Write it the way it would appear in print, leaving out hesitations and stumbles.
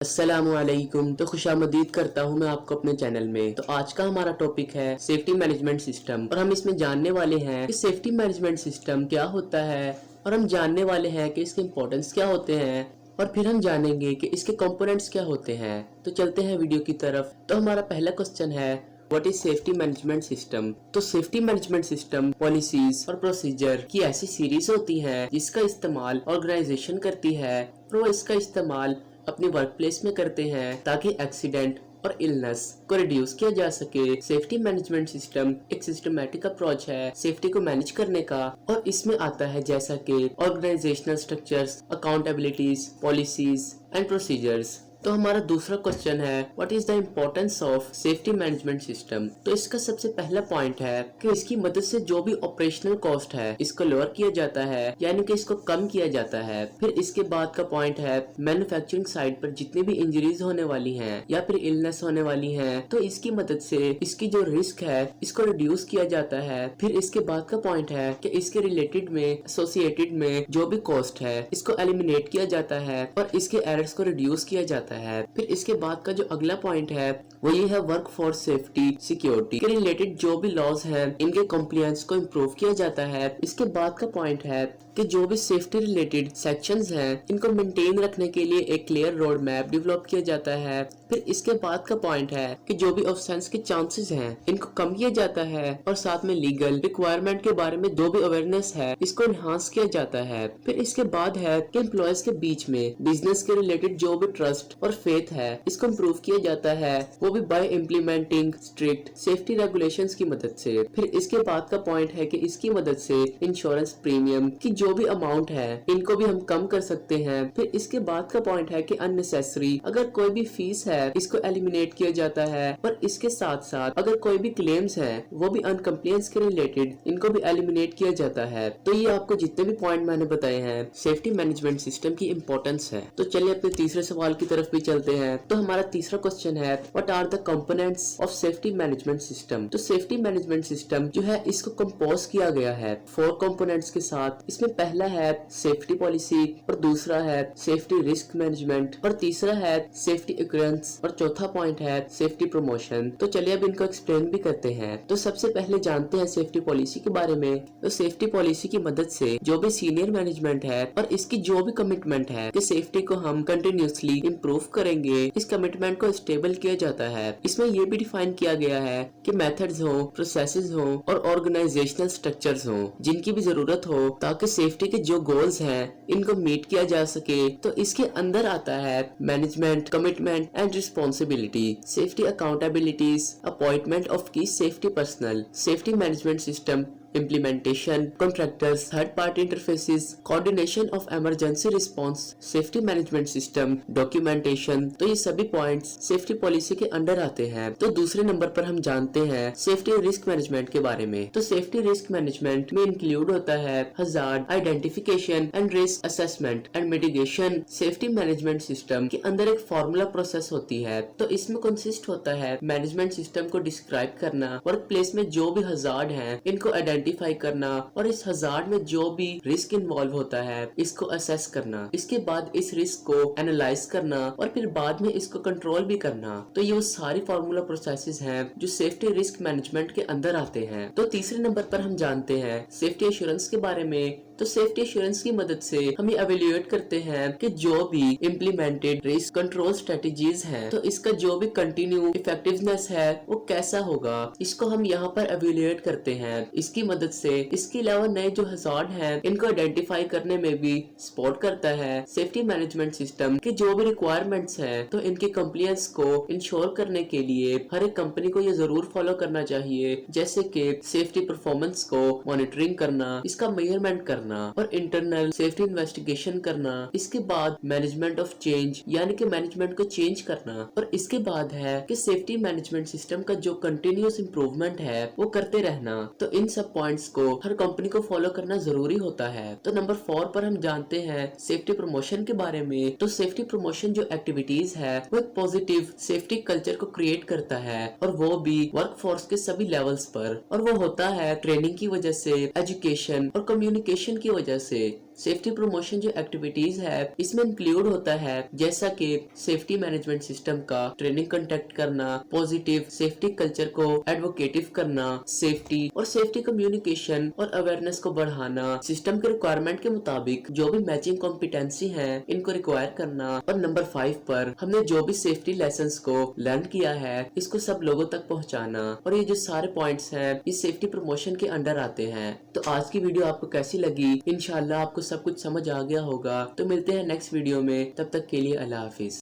अस्सलामुअलैकुम। तो खुशामदीद करता हूँ मैं आपको अपने चैनल में। तो आज का हमारा टॉपिक है सेफ्टी मैनेजमेंट सिस्टम और हम इसमें जानने वाले हैं कि सेफ्टी मैनेजमेंट सिस्टम क्या होता है और हम जानने वाले हैं कि इसके इम्पोर्टेंस क्या होते हैं और फिर हम जानेंगे कि इसके कंपोनेंट्स क्या होते हैं। तो चलते हैं वीडियो की तरफ। तो हमारा पहला क्वेश्चन है what is safety management system. तो सेफ्टी मैनेजमेंट सिस्टम पॉलिसीज और प्रोसीजर की ऐसी सीरीज होती है जिसका इस्तेमाल ऑर्गेनाइजेशन करती है और वो इसका इस्तेमाल अपने वर्क प्लेस में करते हैं ताकि एक्सीडेंट और इलनेस को रिड्यूस किया जा सके। सेफ्टी मैनेजमेंट सिस्टम एक सिस्टमैटिक अप्रोच है सेफ्टी को मैनेज करने का और इसमें आता है जैसा कि organisational structures, accountabilities, policies and procedures. तो हमारा दूसरा क्वेश्चन है what is the importance of safety management system. तो इसका सबसे पहला पॉइंट है कि इसकी मदद से जो भी ऑपरेशनल कॉस्ट है इसको लोअर किया जाता है, यानी कि इसको कम किया जाता है। फिर इसके बाद का पॉइंट है मैन्युफैक्चरिंग साइड पर जितनी भी इंजरीज होने वाली हैं या फिर इलनेस होने वाली हैं तो इसकी मदद से इसकी जो रिस्क है इसको रिड्यूस किया जाता है। फिर इसके बाद का पॉइंट है कि इसके रिलेटेड में एसोसिएटेड में जो भी कॉस्ट है इसको एलिमिनेट किया जाता है और इसके एरर्स को रिड्यूस किया जाता है। फिर इसके बाद का जो अगला पॉइंट है वो ये है वर्क फोर्स सेफ्टी सिक्योरिटी के रिलेटेड जो भी लॉज हैं इनके कॉम्प्लायंस को इम्प्रूव किया जाता है। इसके बाद का पॉइंट है कि जो भी सेफ्टी रिलेटेड सेक्शंस हैं इनको मेंटेन रखने के लिए एक क्लियर रोड मैप डेवलप किया जाता है। फिर इसके बाद का पॉइंट है कि जो भी ऑफेंस के चांसेस हैं इनको कम किया जाता है और साथ में लीगल रिक्वायरमेंट के बारे में जो भी अवेयरनेस है इसको एनहांस किया जाता है। फिर इसके बाद है कि एम्प्लॉयज के बीच में बिजनेस के रिलेटेड जो भी ट्रस्ट और फेथ है इसको इम्प्रूव किया जाता है, वो भी bye implementing strict safety regulations की मदद से। फिर इसके बाद का पॉइंट है कि इसकी मदद से इंश्योरेंस प्रीमियम की जो भी अमाउंट है इनको भी हम कम कर सकते हैं। फिर इसके बाद का पॉइंट है कि अननेसेसरी अगर कोई भी फीस है इसको एलिमिनेट किया जाता है और इसके साथ साथ अगर कोई भी क्लेम्स है वो भी अनकम्प्लायंस के रिलेटेड इनको भी एलिमिनेट किया जाता है। तो ये आपको जितने भी पॉइंट मैंने बताए हैं सेफ्टी मैनेजमेंट सिस्टम की इम्पोर्टेंस है। तो चलिए अपने तीसरे सवाल की तरफ भी चलते हैं। तो हमारा तीसरा क्वेश्चन है what are the components of safety management system. तो सेफ्टी मैनेजमेंट सिस्टम जो है इसको कंपोज किया गया है 4 कंपोनेंट्स के साथ। इसमें पहला है सेफ्टी पॉलिसी और दूसरा है सेफ्टी रिस्क मैनेजमेंट और तीसरा है सेफ्टी एक्रेंस और चौथा पॉइंट है सेफ्टी प्रमोशन। तो चलिए अब इनको एक्सप्लेन भी करते हैं। तो सबसे पहले जानते हैं सेफ्टी पॉलिसी के बारे में। तो सेफ्टी पॉलिसी की मदद से जो भी सीनियर मैनेजमेंट है और इसकी जो भी कमिटमेंट है कि सेफ्टी को हम कंटिन्यूसली इम्प्रूव करेंगे, इस कमिटमेंट को स्टेबल किया जाता है। इसमें ये भी डिफाइन किया गया है कि मेथड्स हो, प्रोसेसेस हो और ऑर्गेनाइजेशनल स्ट्रक्चर्स हो जिनकी भी जरूरत हो ताकि सेफ्टी के जो गोल्स हैं इनको मीट किया जा सके। तो इसके अंदर आता है management, commitment and responsibility, safety accountabilities, appointment of key safety personnel, safety management system implementation, contractors, third party interfaces, coordination of emergency response, safety management system, documentation। तो ये सभी पॉइंट्स सेफ्टी पॉलिसी के अंडर आते हैं। तो दूसरे number पर हम जानते हैं सेफ्टी रिस्क मैनेजमेंट के बारे में। तो सेफ्टी रिस्क मैनेजमेंट में इंक्लूड होता है hazard identification and risk assessment and mitigation. Safety management system के अंदर एक फॉर्मूला प्रोसेस होती है। तो इसमें कंसिस्ट होता है मैनेजमेंट सिस्टम को डिस्क्राइब करना, वर्क प्लेस में जो भी हजार्ड है इनको आइडेंटिफाई करना और इस हजार्ड में जो भी रिस्क इन्वॉल्व होता है इसको असेस करना। इसके बाद इस रिस्क को एनालाइज करना और फिर बाद में इसको कंट्रोल भी करना। तो ये वो सारी फॉर्मूला प्रोसेसेस हैं जो सेफ्टी रिस्क मैनेजमेंट के अंदर आते हैं। तो तीसरे नंबर पर हम जानते हैं सेफ्टी एश्योरेंस के बारे में। तो सेफ्टी एश्योरेंस की मदद से हम एवेल्युएट करते हैं कि जो भी इम्प्लीमेंटेड रिस्क कंट्रोल स्ट्रेटेजीज हैं तो इसका जो भी कंटिन्यू इफेक्टिवनेस है वो कैसा होगा, इसको हम यहाँ पर एवेल्युएट करते हैं। इसकी मदद से इसके अलावा नए जो हजार्ड हैं इनको आइडेंटिफाई करने में भी सपोर्ट करता है। सेफ्टी मैनेजमेंट सिस्टम के जो भी रिक्वायरमेंट्स हैं तो इनके कंप्लायंस को इंश्योर करने के लिए हर एक कंपनी को ये जरूर फॉलो करना चाहिए, जैसे कि सेफ्टी परफॉर्मेंस को मॉनिटरिंग करना, इसका मेजरमेंट करना और इंटरनल सेफ्टी इन्वेस्टिगेशन करना। इसके बाद मैनेजमेंट ऑफ चेंज यानी कि मैनेजमेंट को चेंज करना और इसके बाद है कि सेफ्टी मैनेजमेंट सिस्टम का जो कंटिन्यूअस इंप्रूवमेंट है वो करते रहना। तो इन सब पॉइंट्स को हर कंपनी को फॉलो करना जरूरी होता है। तो नंबर 4 पर हम जानते हैं सेफ्टी प्रमोशन के बारे में। तो सेफ्टी प्रमोशन जो एक्टिविटीज है वो एक पॉजिटिव सेफ्टी कल्चर को क्रिएट करता है और वो भी वर्क फोर्स के सभी लेवल्स पर, और वो होता है ट्रेनिंग की वजह से, एजुकेशन और कम्युनिकेशन की वजह से। सेफ्टी प्रमोशन जो एक्टिविटीज है इसमें इंक्लूड होता है जैसा कि सेफ्टी मैनेजमेंट सिस्टम का ट्रेनिंग कंडक्ट करना, पॉजिटिव सेफ्टी कल्चर को एडवोकेटिव करना, सेफ्टी और सेफ्टी कम्युनिकेशन और अवेयरनेस को बढ़ाना, सिस्टम के रिक्वायरमेंट के मुताबिक जो भी मैचिंग कॉम्पिटेंसी है इनको रिक्वायर करना। और नंबर 5 पर हमने जो भी सेफ्टी लेसन्स को लर्न किया है इसको सब लोगों तक पहुंचाना। और ये जो सारे पॉइंट्स हैं इस सेफ्टी प्रमोशन के अंडर आते हैं। तो आज की वीडियो आपको कैसी लगी? इंशाल्लाह आपको सब कुछ समझ आ गया होगा। तो मिलते हैं नेक्स्ट वीडियो में, तब तक के लिए अल्लाह हाफिज।